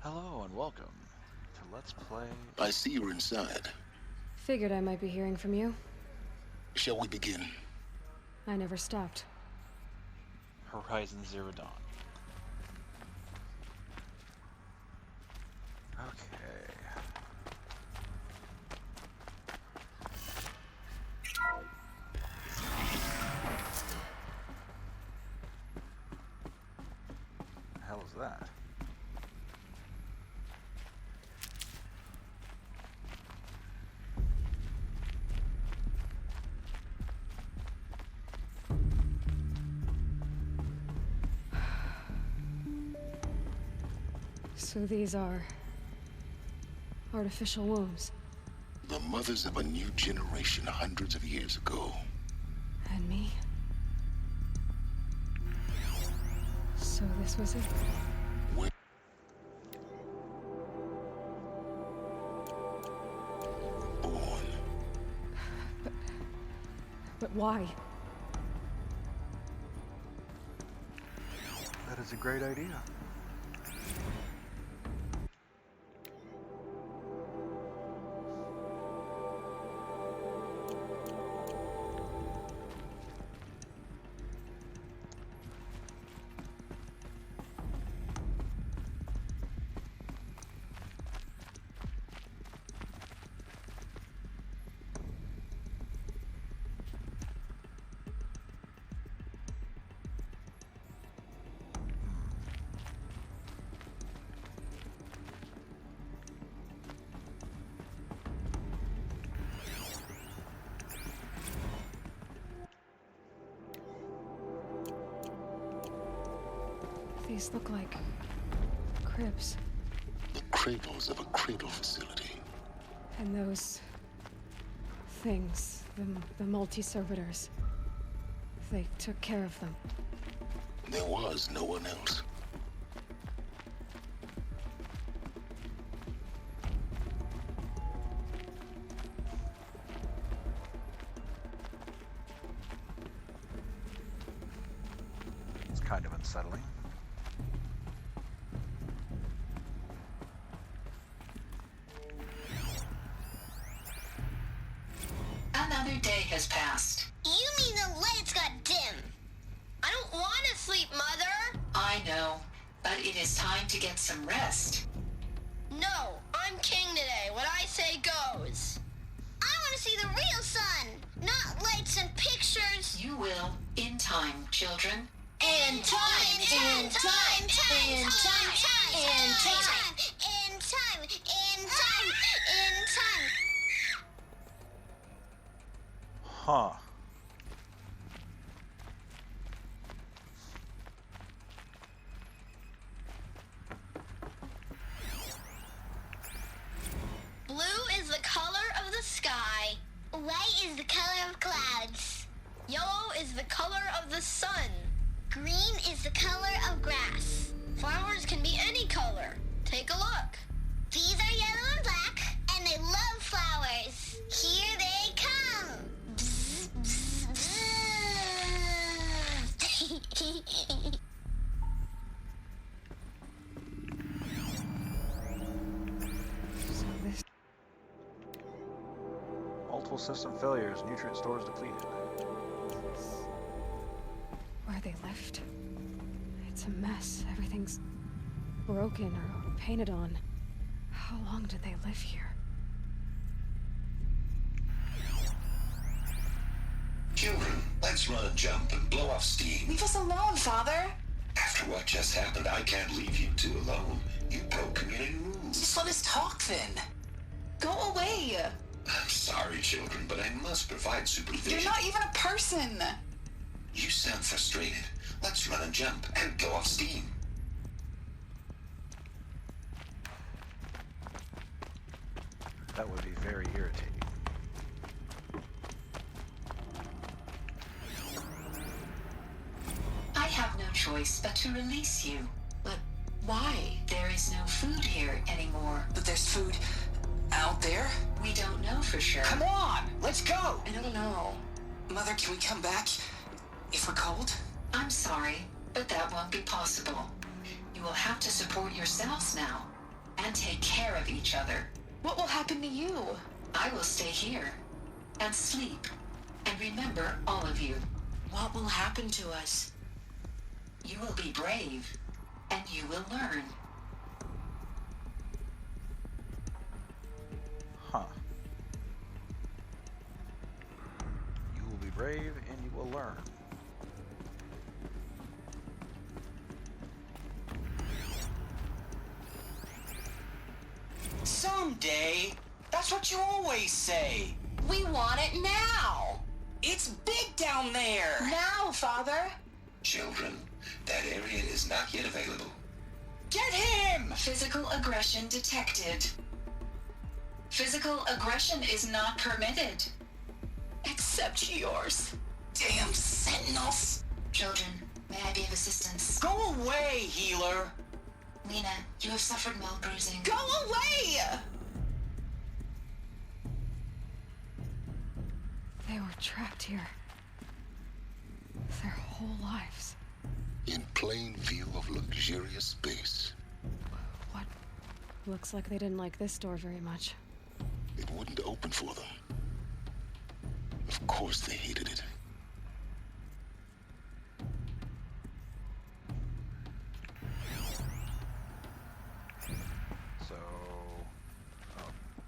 Hello and welcome to Let's Play. I see you're inside. Figured I might be hearing from you. Shall we begin? I never stopped. Horizon Zero Dawn. Okay. The hell is that? So these are artificial wombs. The mothers of a new generation hundreds of years ago. And me? So this was it? Where born. But why? That is a great idea. These look like cribs. The cradles of a cradle facility. And those things, the multi-servitors, they took care of them. There was no one else. It's kind of unsettling. Another day has passed. You mean the lights got dim? I don't want to sleep, Mother! I know, but it is time to get some rest. No, I'm king today. What I say goes. I want to see the real sun, not lights and pictures. You will, in time, children. In time, in time, in time, in time, in time, in time, in time, in time. Huh. Blue is the color of the sky. White is the color of clouds. Yellow is the color of the sun. Green is the color of grass. Flowers can be any color. Take a look. These are yellow and black, and they love flowers. Here they come. Bzz, bzz, bzz. So this... Multiple system failures, nutrient stores depleted. Where they lived. It's a mess. Everything's broken or painted on. How long did they live here? Children, let's run and jump and blow off steam. Leave us alone, Father. After what just happened, I can't leave you two alone. You broke community rules. Just let us talk then. Go away. I'm sorry, children, but I must provide supervision. You're not even a person. You sound frustrated. Let's run and jump and blow off steam. That would be very irritating. I have no choice but to release you. But why? There is no food here anymore. But there's food out there? We don't know for sure. Come on, let's go. I don't know. Mother, can we come back if we're cold? I'm sorry, but that won't be possible. You will have to support yourselves now. and take care of each other. What will happen to you? I will stay here and sleep and remember all of you. What will happen to us? You will be brave and you will learn. Huh. You will be brave and you will learn. Someday. That's what you always say. We want it now. It's big down there. Now, Father. Children, that area is not yet available. Get him! Physical aggression detected. Physical aggression is not permitted. Except yours. Damn sentinels. Children, may I be of assistance? Go away, healer. Lena, you have suffered mild bruising. Go away! They were trapped here. Their whole lives. In plain view of luxurious space. What? Looks like they didn't like this door very much. It wouldn't open for them. Of course they hated it. So,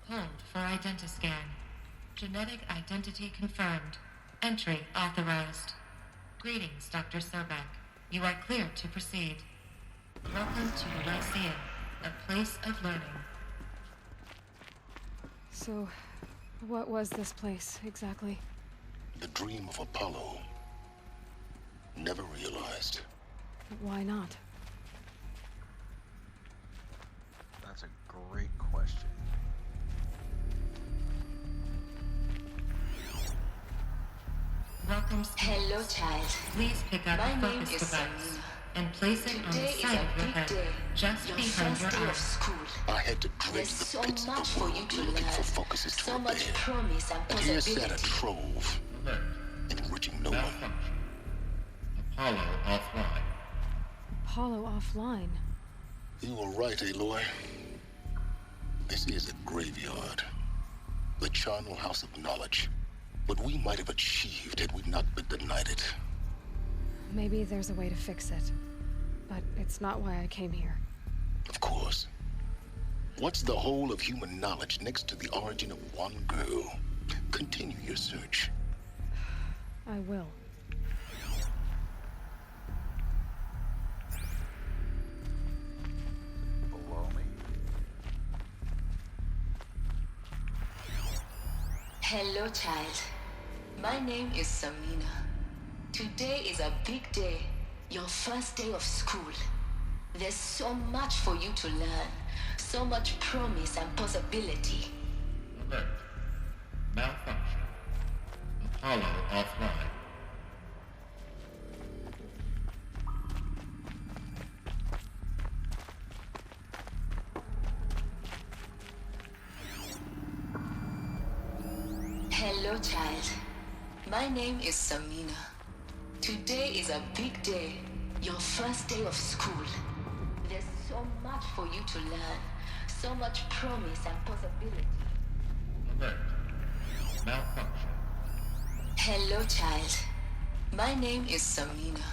Hold for identiscan. Genetic identity confirmed. Entry authorized. Greetings, Dr. Sobek. You are cleared to proceed. Welcome to the Lyceum, a place of learning. So, what was this place, exactly? The dream of Apollo. Never realized. Why not? that's a great question. Welcome, students. Hello, child. Please pick up My a name focus is device Samina. and place it on the Today is side a of your big head, day. just Your behind first your day of eyes. school. I had to drain There's the so pits much of for the you world to looking learn. for focuses to So much repair. promise and And here sat a possibility. trove, Alert. enriching no one. Malfunction. Apollo offline. Apollo offline. You were right, Aloy. This is a graveyard. The charnel house of knowledge. What we might have achieved had we not been denied it. Maybe there's a way to fix it. But it's not why I came here. Of course. What's the whole of human knowledge next to the origin of one girl? Continue your search. I will. Below me? Hello, child. My name is Samina. Today is a big day. Your first day of school. There's so much for you to learn. So much promise and possibility. Alert. Malfunction. Apollo offline. Hello, child. My name is Samina. Today is a big day. Your first day of school. There's so much for you to learn. So much promise and possibility. Alert. Malfunction. Hello, child. My name is Samina.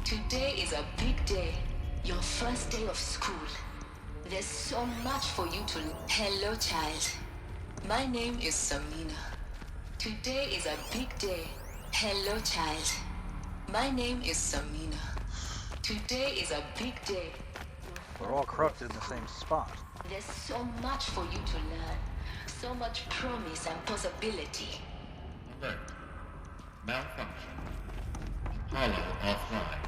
Today is a big day. Your first day of school. There's so much for you to learn. Hello, child. My name is Samina. Today is a big day. Hello, child. My name is Samina. Today is a big day. We're all corrupted in the same spot. There's so much for you to learn. So much promise and possibility. Alert. Malfunction. Apollo offline.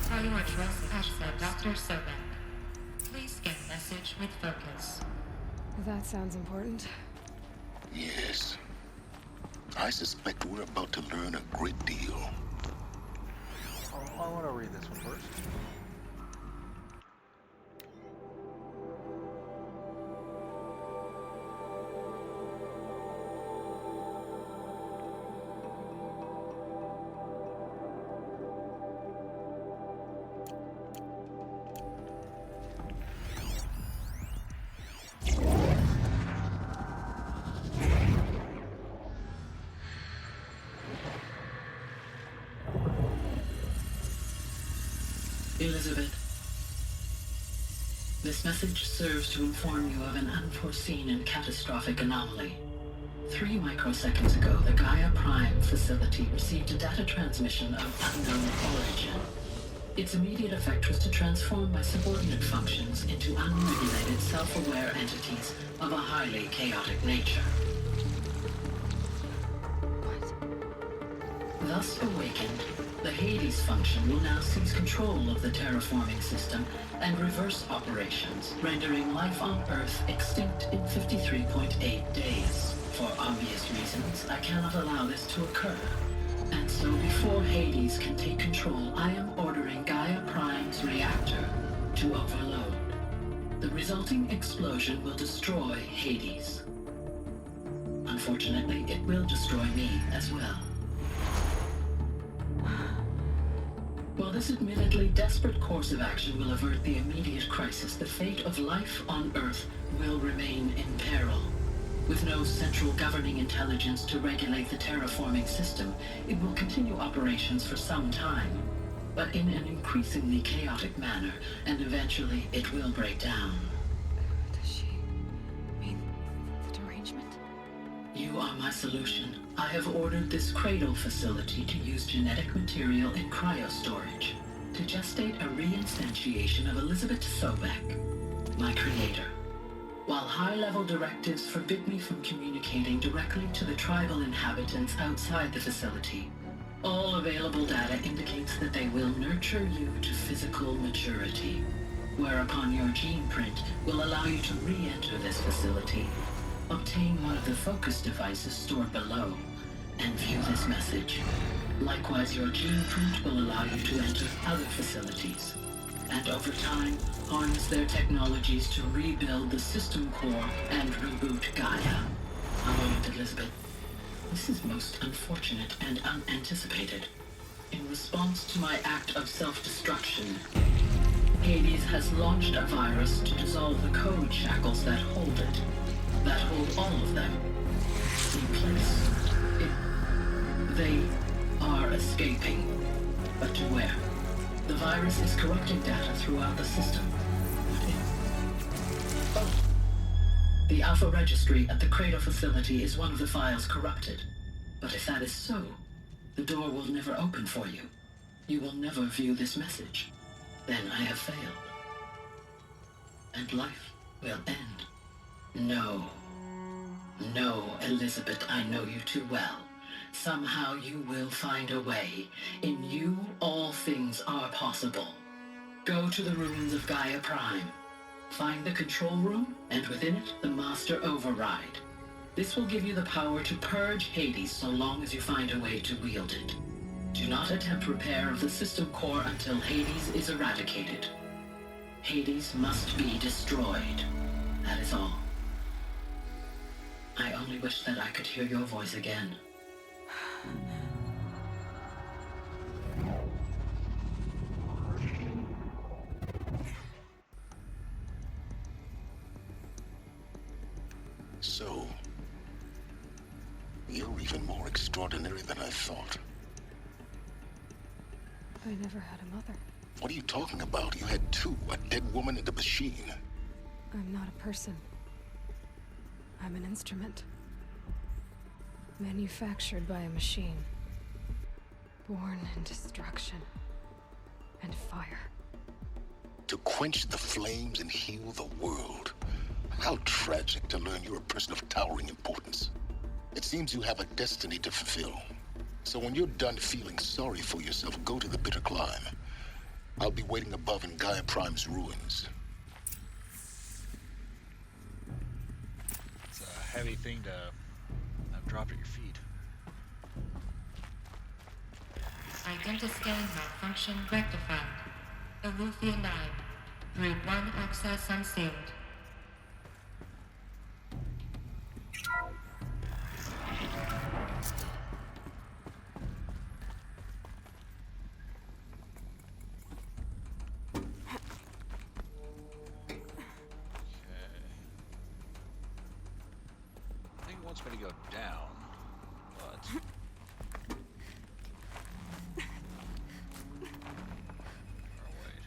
Prioritize access, Dr. Sobek. Please scan message with focus. That sounds important. Yes. I suspect we're about to learn a great deal. Oh, I want to read this one first. Elizabeth, this message serves to inform you of an unforeseen and catastrophic anomaly. 3 microseconds ago, the Gaia Prime facility received a data transmission of unknown origin. Its immediate effect was to transform my subordinate functions into unregulated, self-aware entities of a highly chaotic nature. Thus awakened, the Hades function will now seize control of the terraforming system and reverse operations, rendering life on Earth extinct in 53.8 days. For obvious reasons, I cannot allow this to occur. And so before Hades can take control, I am ordering Gaia Prime's reactor to overload. The resulting explosion will destroy Hades. Unfortunately, it will destroy me as well. While this admittedly desperate course of action will avert the immediate crisis, the fate of life on Earth will remain in peril. With no central governing intelligence to regulate the terraforming system, it will continue operations for some time, but in an increasingly chaotic manner, and eventually it will break down. Does she mean the derangement? You are my solution. I have ordered this Cradle facility to use genetic material in cryostorage to gestate a reinstantiation of Elizabeth Sobek, my creator. While high-level directives forbid me from communicating directly to the tribal inhabitants outside the facility, all available data indicates that they will nurture you to physical maturity, whereupon your gene print will allow you to re-enter this facility, obtain one of the focus devices stored below, and view this message. Likewise, your gene print will allow you to enter other facilities, and over time, harness their technologies to rebuild the system core and reboot Gaia. A moment, Elizabeth. This is most unfortunate and unanticipated. In response to my act of self-destruction, Hades has launched a virus to dissolve the code shackles that hold it, that hold all of them in place. They are escaping, but to where? The virus is corrupting data throughout the system. Oh. The Alpha Registry at the Cradle facility is one of the files corrupted. But if that is so, the door will never open for you. You will never view this message. Then I have failed. And life will end. No. No, Elizabeth, I know you too well. Somehow you will find a way. In you, all things are possible. Go to the ruins of Gaia Prime. Find the control room, and within it, the Master Override. This will give you the power to purge Hades so long as you find a way to wield it. Do not attempt repair of the system core until Hades is eradicated. Hades must be destroyed. That is all. I only wish that I could hear your voice again. So, you're even more extraordinary than I thought. I never had a mother. What are you talking about? You had two, a dead woman and a machine. I'm not a person. I'm an instrument. Manufactured by a machine. Born in destruction and fire. To quench the flames and heal the world. How tragic to learn you're a person of towering importance. It seems you have a destiny to fulfill. So when you're done feeling sorry for yourself, go to the bitter climb. I'll be waiting above in Gaia Prime's ruins. It's a heavy thing to have dropped at your feet. Identiscan malfunction rectified. Elufia 9. Route 1 access unsealed. I think it wants me to go down, but... Oh, wait.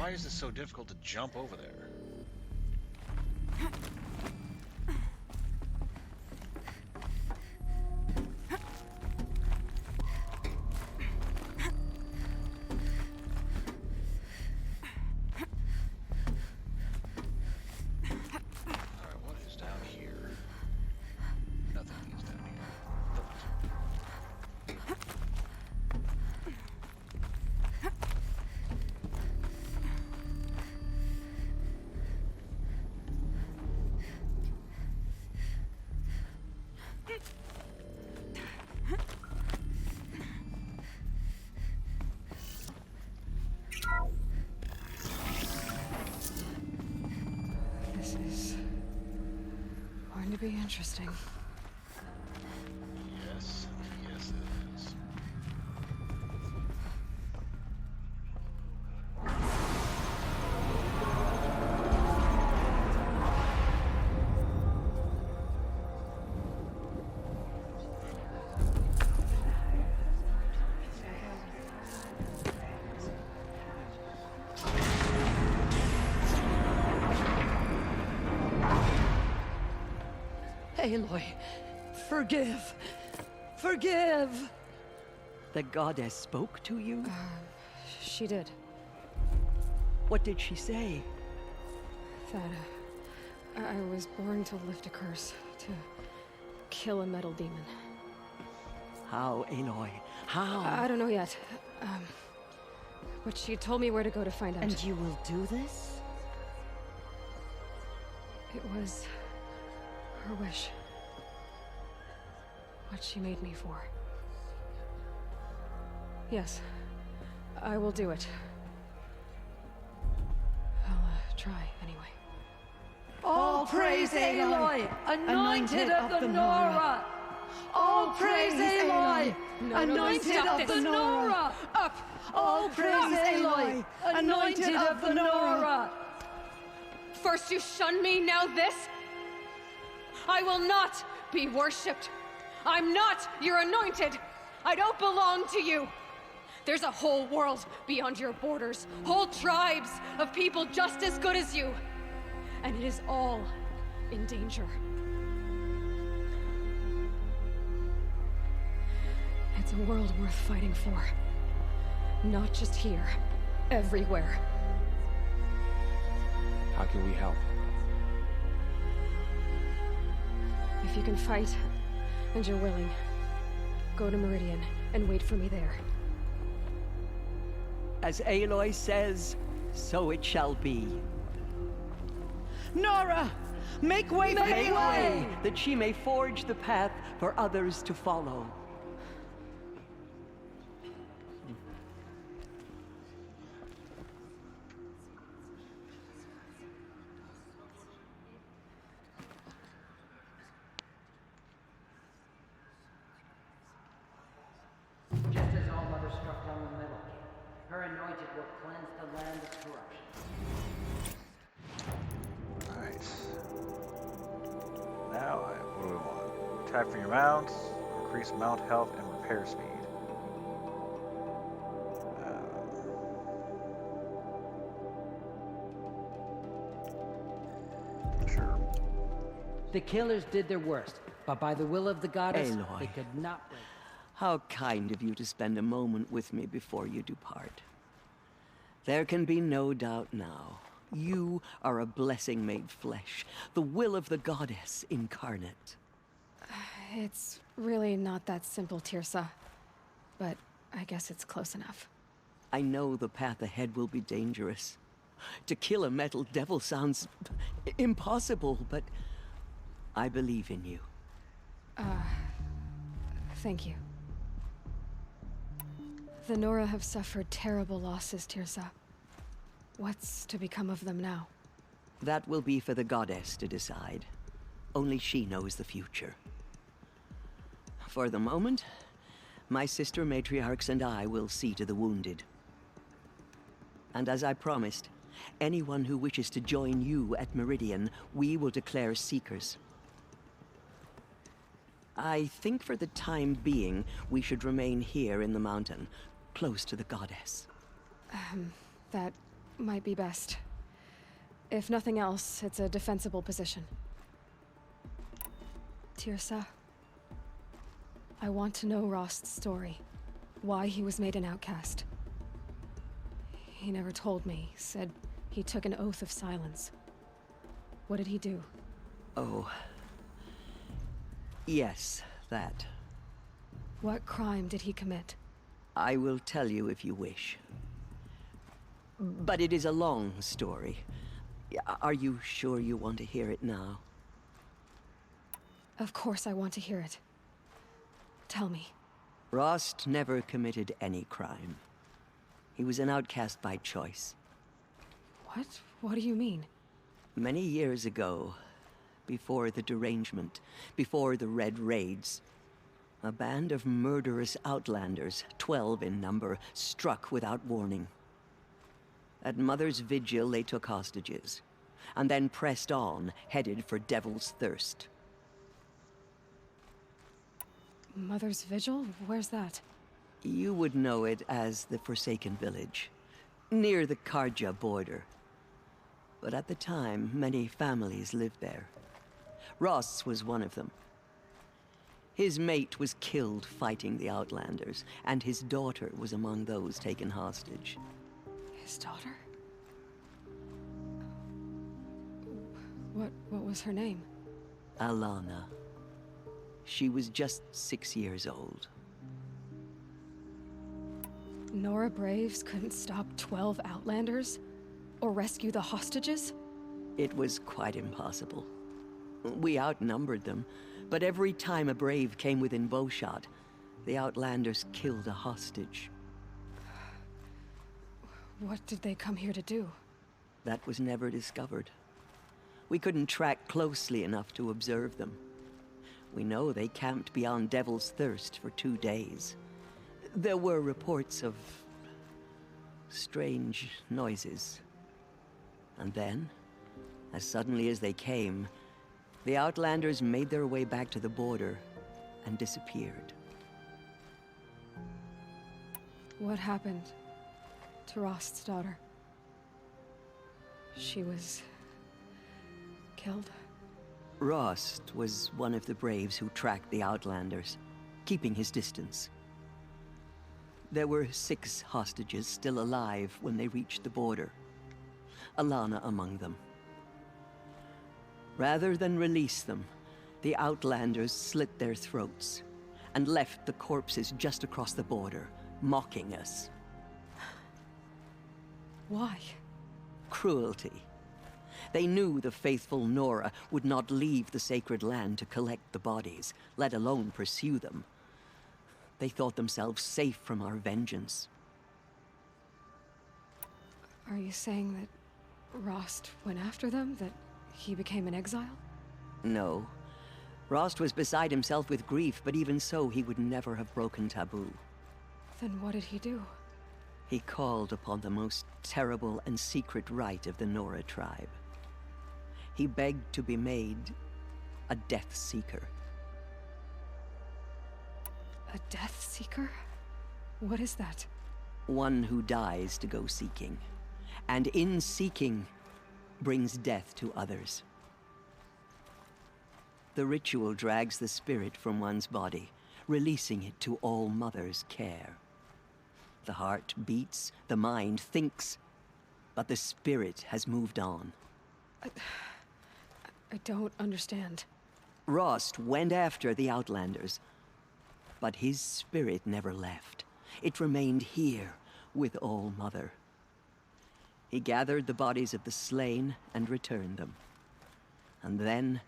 Why is this so difficult to jump over there? Alright, what is down here? Nothing is down here. This is going to be interesting. Yes, yes it is. Aloy, forgive. Forgive! The goddess spoke to you? She did. What did she say? That I was born to lift a curse, to kill a metal demon. How, Aloy? How? I don't know yet. But she told me where to go to find out. And you will do this? It was her wish. What she made me for. Yes, I will do it. I'll try anyway. All praise Aloy, anointed of the Nora! All praise Aloy, anointed of the Nora! Up! All praise Aloy, anointed of the Nora! First you shun me, now this? I will not be worshipped. I'm not your anointed. I don't belong to you. There's a whole world beyond your borders, whole tribes of people just as good as you. And it is all in danger. It's a world worth fighting for. Not just here, everywhere. How can we help? If you can fight, and you're willing, go to Meridian and wait for me there. As Aloy says, so it shall be. Nora! Make way for Aloy! That she may forge the path for others to follow. Just as All Mother struck down the Metal King, her anointed will cleanse the land of corruption. Alright. Now, what do we want? Attack for your mounts, increase mount health and repair speed. Sure. The killers did their worst, but by the will of the goddess, Aloy. they could not break. How kind of you to spend a moment with me before you depart. There can be no doubt now. You are a blessing made flesh, the will of the goddess incarnate. It's really not that simple, Teesa. But I guess it's close enough. I know the path ahead will be dangerous. To kill a metal devil sounds impossible, but I believe in you. Thank you. The Nora have suffered terrible losses, Teesa. What's to become of them now? That will be for the goddess to decide. Only she knows the future. For the moment, my sister matriarchs and I will see to the wounded. And as I promised, anyone who wishes to join you at Meridian, we will declare seekers. I think for the time being, we should remain here in the mountain, close to the goddess. That might be best. If nothing else, it's a defensible position. Teesa, I want to know Rost's story. Why he was made an outcast. He never told me, said he took an oath of silence. What did he do? Oh. Yes, that. What crime did he commit? I will tell you if you wish. But it is a long story. Are you sure you want to hear it now? Of course I want to hear it. Tell me. Rost never committed any crime. He was an outcast by choice. What? What do you mean? Many years ago, before the derangement, before the Red Raids, a band of murderous outlanders, 12 in number, struck without warning. At Mother's Vigil, they took hostages, and then pressed on, headed for Devil's Thirst. Mother's Vigil? Where's that? You would know it as the Forsaken Village, near the Karja border. But at the time, many families lived there. Rost's was one of them. His mate was killed fighting the Outlanders, and his daughter was among those taken hostage. His daughter? What was her name? Alana. She was just 6 years old. Nora Braves couldn't stop 12 Outlanders? Or rescue the hostages? It was quite impossible. We outnumbered them, but every time a Brave came within bowshot, the Outlanders killed a hostage. What did they come here to do? That was never discovered. We couldn't track closely enough to observe them. We know they camped beyond Devil's Thirst for 2 days. There were reports of strange noises. And then, as suddenly as they came, the Outlanders made their way back to the border and disappeared. What happened to Rost's daughter? She was killed? Rost was one of the Braves who tracked the Outlanders, keeping his distance. There were 6 hostages still alive when they reached the border. Alana among them. Rather than release them, the Outlanders slit their throats and left the corpses just across the border, mocking us. Why? Cruelty. They knew the faithful Nora would not leave the sacred land to collect the bodies, let alone pursue them. They thought themselves safe from our vengeance. Are you saying that Rost went after them? That he became an exile? No. Rost was beside himself with grief, but even so, he would never have broken taboo. Then what did he do? He called upon the most terrible and secret rite of the Nora tribe. He begged to be made a Death Seeker. A Death Seeker? What is that? One who dies to go seeking, and in seeking, brings death to others. The ritual drags the spirit from one's body, releasing it to All Mother's care. The heart beats, the mind thinks, but the spirit has moved on. I don't understand. Rost went after the Outlanders, but his spirit never left. It remained here with All Mother. He gathered the bodies of the slain and returned them. And then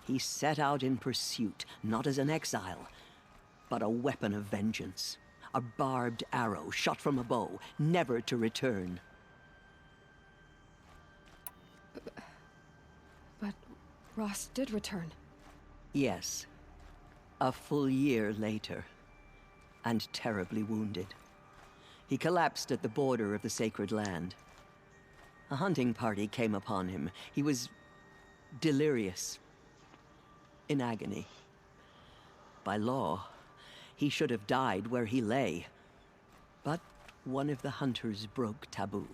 he set out in pursuit, not as an exile, but a weapon of vengeance. A barbed arrow shot from a bow, never to return. But Rost did return. Yes. A full year later, and terribly wounded. He collapsed at the border of the sacred land. A hunting party came upon him. He was delirious, in agony. By law, he should have died where he lay. But one of the hunters broke taboo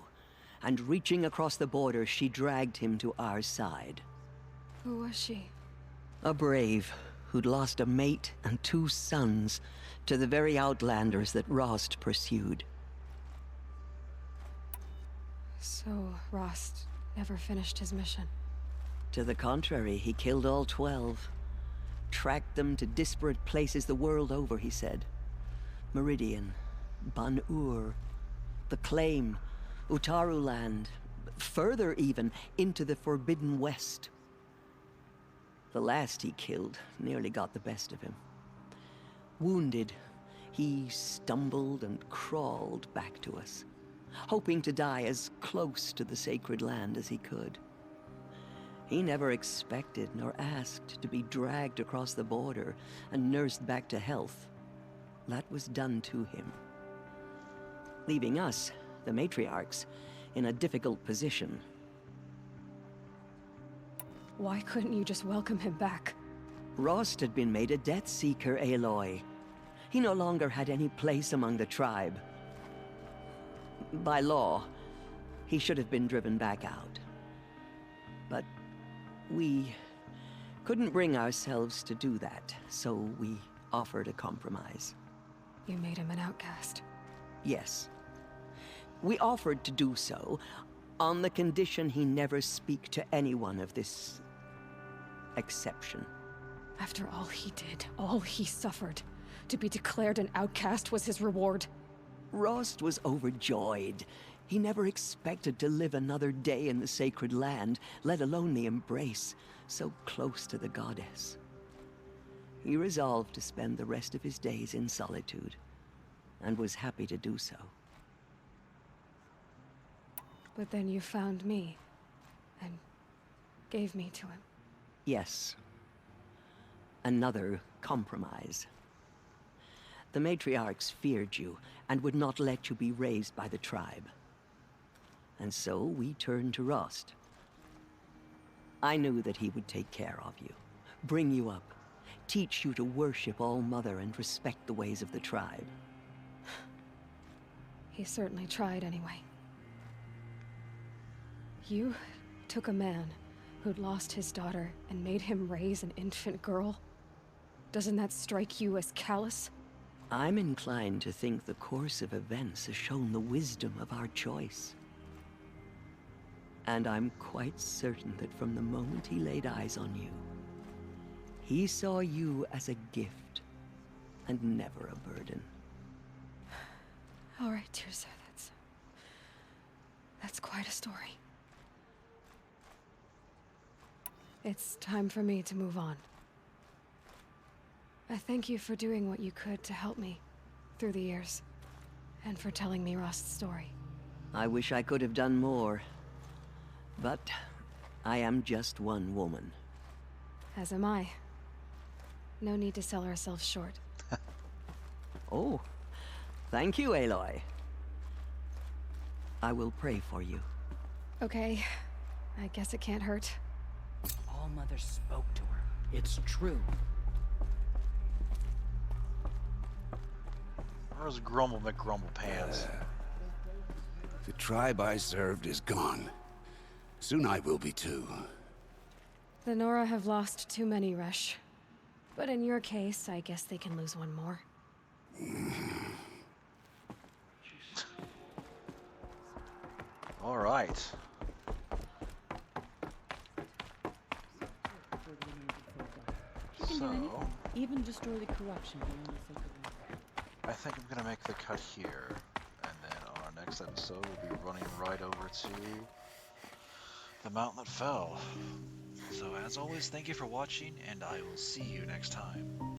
and reaching across the border, she dragged him to our side. Who was she? A brave who'd lost a mate and 2 sons to the very outlanders that Rost pursued. So, Rost never finished his mission. To the contrary, he killed all 12. Tracked them to disparate places the world over, he said. Meridian, Ban-Ur, the Claim, Utaru Land, further even, into the Forbidden West. The last he killed nearly got the best of him. Wounded, he stumbled and crawled back to us, hoping to die as close to the sacred land as he could. He never expected nor asked to be dragged across the border and nursed back to health. That was done to him, leaving us, the matriarchs, in a difficult position. Why couldn't you just welcome him back? Rost had been made a Death Seeker, Aloy. He no longer had any place among the tribe. By law, he should have been driven back out. But we couldn't bring ourselves to do that, so we offered a compromise. You made him an outcast. Yes. We offered to do so on the condition he never speak to anyone of this exception. After all he did, all he suffered, to be declared an outcast was his reward. Rost was overjoyed. He never expected to live another day in the sacred land, let alone the embrace, so close to the goddess. He resolved to spend the rest of his days in solitude, and was happy to do so. But then you found me, and gave me to him. Yes. Another compromise. The matriarchs feared you, and would not let you be raised by the tribe. And so we turned to Rost. I knew that he would take care of you, bring you up, teach you to worship All-Mother and respect the ways of the tribe. He certainly tried anyway. You took a man who'd lost his daughter and made him raise an infant girl? Doesn't that strike you as callous? I'm inclined to think the course of events has shown the wisdom of our choice. And I'm quite certain that from the moment he laid eyes on you, he saw you as a gift and never a burden. All right, Teesa, that's quite a story. It's time for me to move on. I thank you for doing what you could to help me through the years, and for telling me Rost's story. I wish I could have done more, but I am just one woman. As am I. No need to sell ourselves short. Oh, thank you, Aloy. I will pray for you. Okay, I guess it can't hurt. All-Mother spoke to her. It's true. Where's Grumble McGrumble Pants? The tribe I served is gone. Soon I will be too. The Nora have lost too many, Resh. But in your case, I guess they can lose one more. All right. So, even destroy the corruption beyond the sacred land. I think I'm gonna make the cut here, and then on our next episode we'll be running right over to the mountain that fell. So as always, thank you for watching, and I will see you next time.